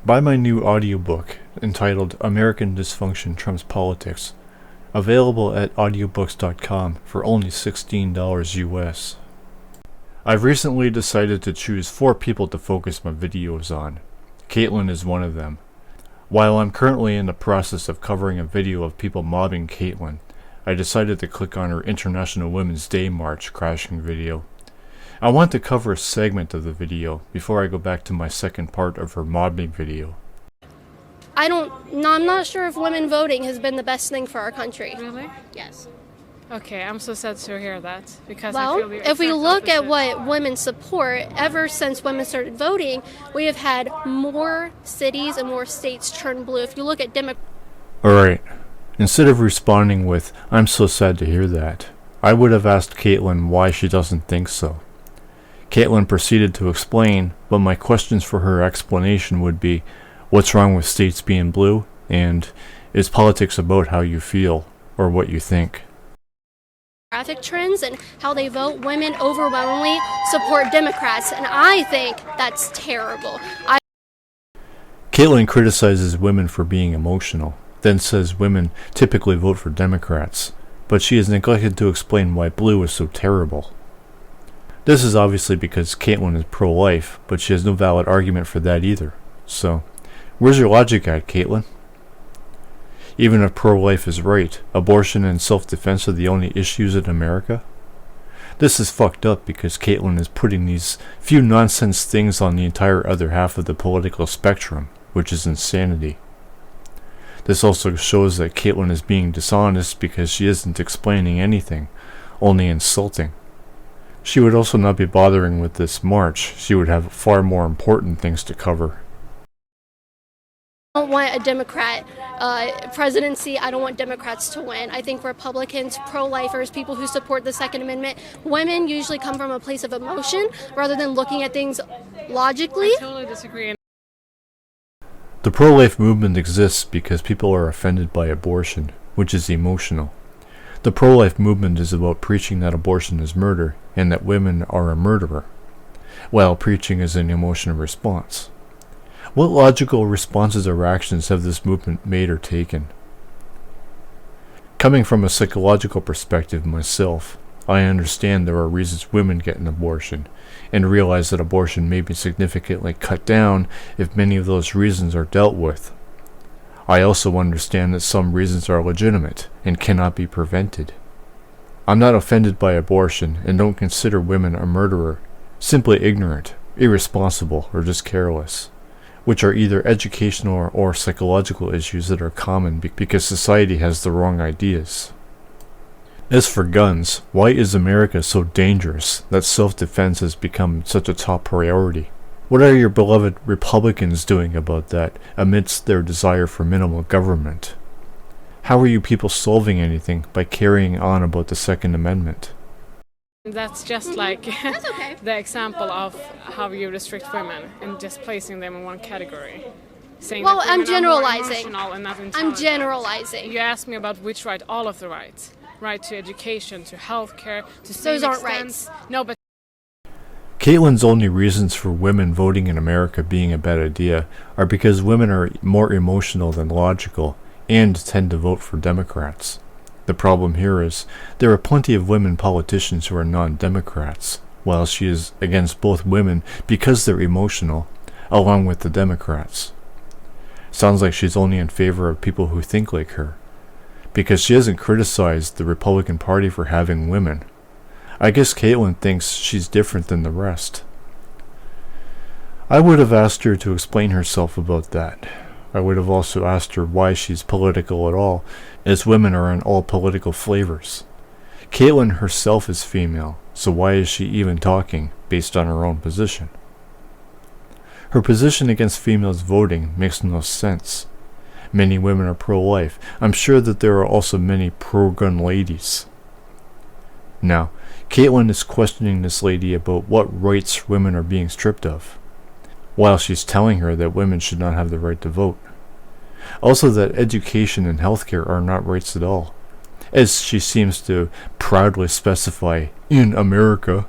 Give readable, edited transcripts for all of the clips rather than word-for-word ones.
Buy my new audiobook entitled American Dysfunction Trumps Politics, available at audiobooks.com for only $16 US. I've recently decided to choose 4 people to focus my videos on. Kaitlin is one of them. While I'm currently in the process of covering a video of people mobbing Kaitlin, I decided to click on her International Women's Day March crashing video. I want to cover a segment of the video before I go back to my second part of her mobbing video. I'm not sure if women voting has been the best thing for our country. Really? Yes. Okay, I'm so sad to hear that, because I Well, feel the if we exact look at opposite. what women support, ever since women started voting, we have had more cities and more states turn blue. If you look at Alright, instead of responding with, "I'm so sad to hear that," I would have asked Kaitlin why she doesn't think so. Kaitlin proceeded to explain, but my questions for her explanation would be, what's wrong with states being blue? And, is politics about how you feel, or what you think? demographic trends and how they vote, women overwhelmingly support Democrats, and I think that's terrible. Kaitlin criticizes women for being emotional, then says women typically vote for Democrats, but she has neglected to explain why blue is so terrible. This is obviously because Kaitlin is pro-life, but she has no valid argument for that either. So, where's your logic at, Kaitlin? Even if pro-life is right, abortion and self-defense are the only issues in America? This is fucked up because Kaitlin is putting these few nonsense things on the entire other half of the political spectrum, which is insanity. This also shows that Kaitlin is being dishonest because she isn't explaining anything, only insulting. She would also not be bothering with this march. She would have far more important things to cover. I don't want a Democrat presidency. I don't want Democrats to win. I think Republicans, pro-lifers, people who support the Second Amendment, women usually come from a place of emotion rather than looking at things logically. I totally disagree. The pro-life movement exists because people are offended by abortion, which is emotional. The pro-life movement is about preaching that abortion is murder and that women are a murderer, while preaching is an emotional response. What logical responses or actions have this movement made or taken? Coming from a psychological perspective myself, I understand there are reasons women get an abortion, and realize that abortion may be significantly cut down if many of those reasons are dealt with. I also understand that some reasons are legitimate and cannot be prevented. I'm not offended by abortion and don't consider women a murderer, simply ignorant, irresponsible, or just careless, which are either educational or psychological issues that are common because society has the wrong ideas. As for guns, why is America so dangerous that self-defense has become such a top priority? What are your beloved Republicans doing about that amidst their desire for minimal government? How are you people solving anything by carrying on about the Second Amendment? That's just like That's okay. the example of how you restrict women and just placing them in one category. Saying Well, that I'm women are more generalizing. emotional and not I'm intelligent. generalizing. You asked me about which right, all of the rights. Right to education, to healthcare, to Those aren't civic rights. sense. No, but Kaitlin's only reasons for women voting in America being a bad idea are because women are more emotional than logical and tend to vote for Democrats. The problem here is there are plenty of women politicians who are non-Democrats, while she is against both women because they're emotional, along with the Democrats. Sounds like she's only in favor of people who think like her, because she hasn't criticized the Republican Party for having women. I guess Kaitlin thinks she's different than the rest. I would have asked her to explain herself about that. I would have also asked her why she's political at all, as women are in all political flavors. Kaitlin herself is female, so why is she even talking based on her own position? Her position against females voting makes no sense. Many women are pro-life. I'm sure that there are also many pro-gun ladies. Now, Kaitlin is questioning this lady about what rights women are being stripped of, while she's telling her that women should not have the right to vote. Also that education and healthcare are not rights at all, as she seems to proudly specify, in America.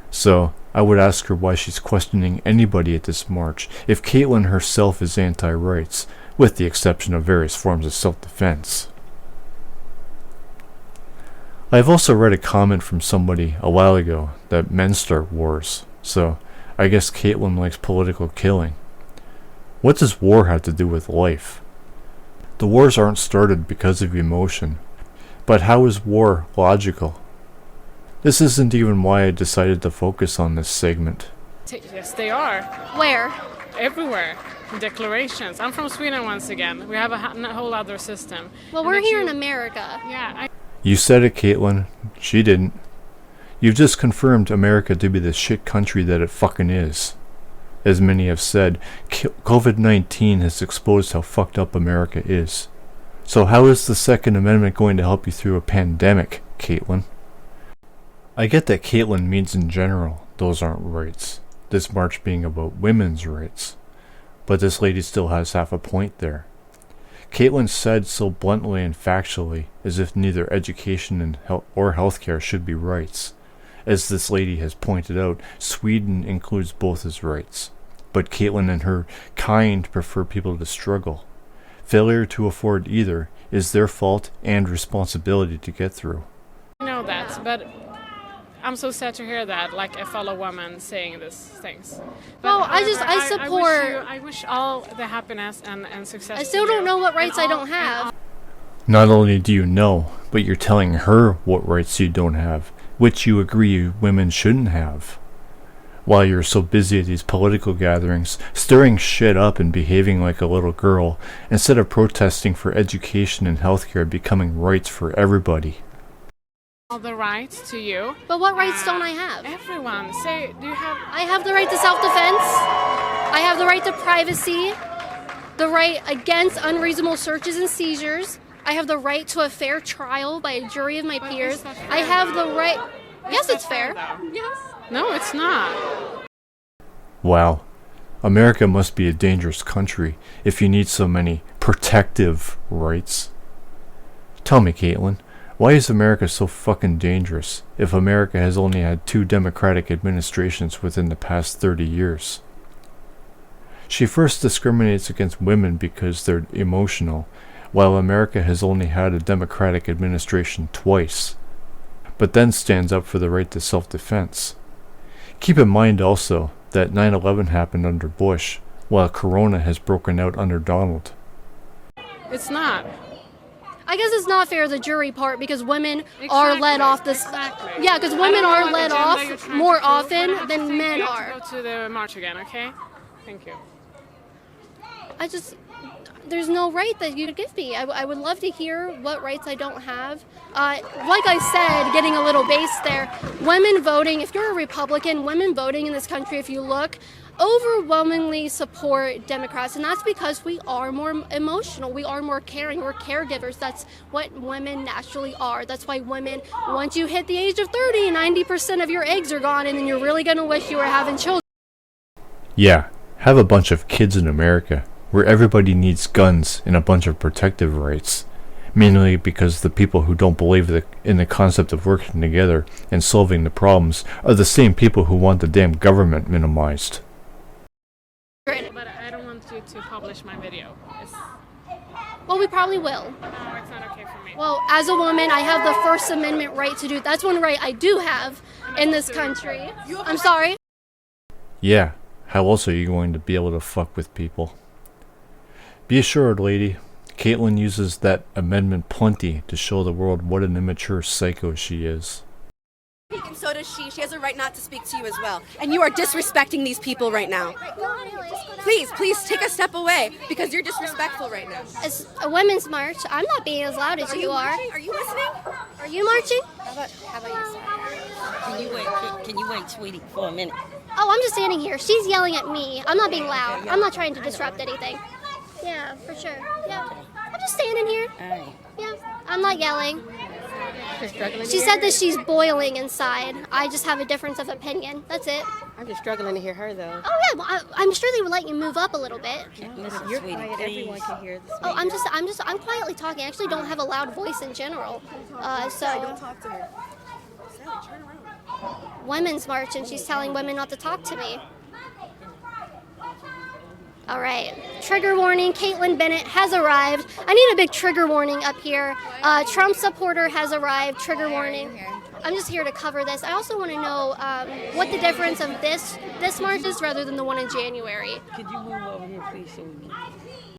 So, I would ask her why she's questioning anybody at this march if Kaitlin herself is anti-rights, with the exception of various forms of self-defense. I have also read a comment from somebody a while ago that men start wars, so I guess Kaitlin likes political killing. What does war have to do with life? The wars aren't started because of emotion, but how is war logical? This isn't even why I decided to focus on this segment. Yes, they are. Where? Everywhere. Declarations. I'm from Sweden once again. We have a whole other system. Well, And we're that here you- in America. Yeah, You said it, Kaitlin. She didn't. You've just confirmed America to be the shit country that it fucking is. As many have said, COVID-19 has exposed how fucked up America is. So how is the Second Amendment going to help you through a pandemic, Kaitlin? I get that Kaitlin means in general those aren't rights, this march being about women's rights. But this lady still has half a point there. Kaitlin said so bluntly and factually as if neither education and or healthcare should be rights. As this lady has pointed out, Sweden includes both as rights. But Kaitlin and her kind prefer people to struggle. Failure to afford either is their fault and responsibility to get through. I know that, but I'm so sad to hear that, like a fellow woman saying these things. But Well, I support- I wish all the happiness and success. I still to you don't know what and rights I all- don't and have. Not only do you know, but you're telling her what rights you don't have, which you agree women shouldn't have. While you're so busy at these political gatherings, stirring shit up and behaving like a little girl, instead of protesting for education and healthcare becoming rights for everybody. all the rights to you. But what rights don't I have? Everyone, say, do you have? I have the right to self-defense. I have the right to privacy. The right against unreasonable searches and seizures. I have the right to a fair trial by a jury of my But peers. is that fair, I have the though? right. Yes, that it's fair. though? Yes. No, it's not. Wow. America must be a dangerous country if you need so many protective rights. Tell me, Kaitlin, why is America so fucking dangerous if America has only had 2 Democratic administrations within the past 30 years? She first discriminates against women because they're emotional, while America has only had a Democratic administration twice, but then stands up for the right to self-defense. Keep in mind also that 9/11 happened under Bush, while Corona has broken out under Donald. It's not. I guess it's not fair the jury part because women are let off this. Exactly. Yeah, because I women don't know are what let agenda off you're trying more to prove, often but I have to than say men you have are. to go to the march again, okay? Thank you. There's no right that you could give me. I would love to hear what rights I don't have. Like I said, getting a little base there, women voting, if you're a Republican, women voting in this country, if you look, overwhelmingly support Democrats. And that's because we are more emotional. We are more caring. We're caregivers. That's what women naturally are. That's why women, once you hit the age of 30, 90% of your eggs are gone, and then you're really going to wish you were having children. Yeah, have a bunch of kids in America, where everybody needs guns and a bunch of protective rights, mainly because the people who don't believe in the concept of working together and solving the problems are the same people who want the damn government minimized. But I don't want you to publish my video. Well, we probably will. No, it's not okay for me. Well, as a woman, I have the First Amendment right to do. That's one right I do have in this country. I'm sorry. Yeah, how else are you going to be able to fuck with people? Be assured, lady, Kaitlin uses that amendment plenty to show the world what an immature psycho she is. And so does she. She has a right not to speak to you as well. And you are disrespecting these people right now. Please take a step away because you're disrespectful right now. It's a women's march. I'm not being as loud as you are. Marching? Are you listening? Are you marching? How about you, sir? Can you wait, sweetie, for a minute? Oh, I'm just standing here. She's yelling at me. I'm not being loud. I'm not trying to disrupt anything. Yeah, for sure. Yeah. I'm just standing here. All right. Yeah. I'm not yelling. She said that she's boiling inside. I just have a difference of opinion. That's it. I'm just struggling to hear her, though. Oh yeah, well, I'm sure they would let you move up a little bit. Listen, You're sweetie, quiet. please. Everyone can hear this. Oh, I'm quietly talking. I actually don't have a loud voice in general. So. Talk to her. Sally, turn around. women's march and she's telling women not to talk to me. All right, trigger warning, Kaitlin Bennett has arrived. I need a big trigger warning up here. Trump supporter has arrived, trigger warning. I'm just here to cover this. I also want to know what the difference of this march is rather than the one in January. Could you move over here, please, so we can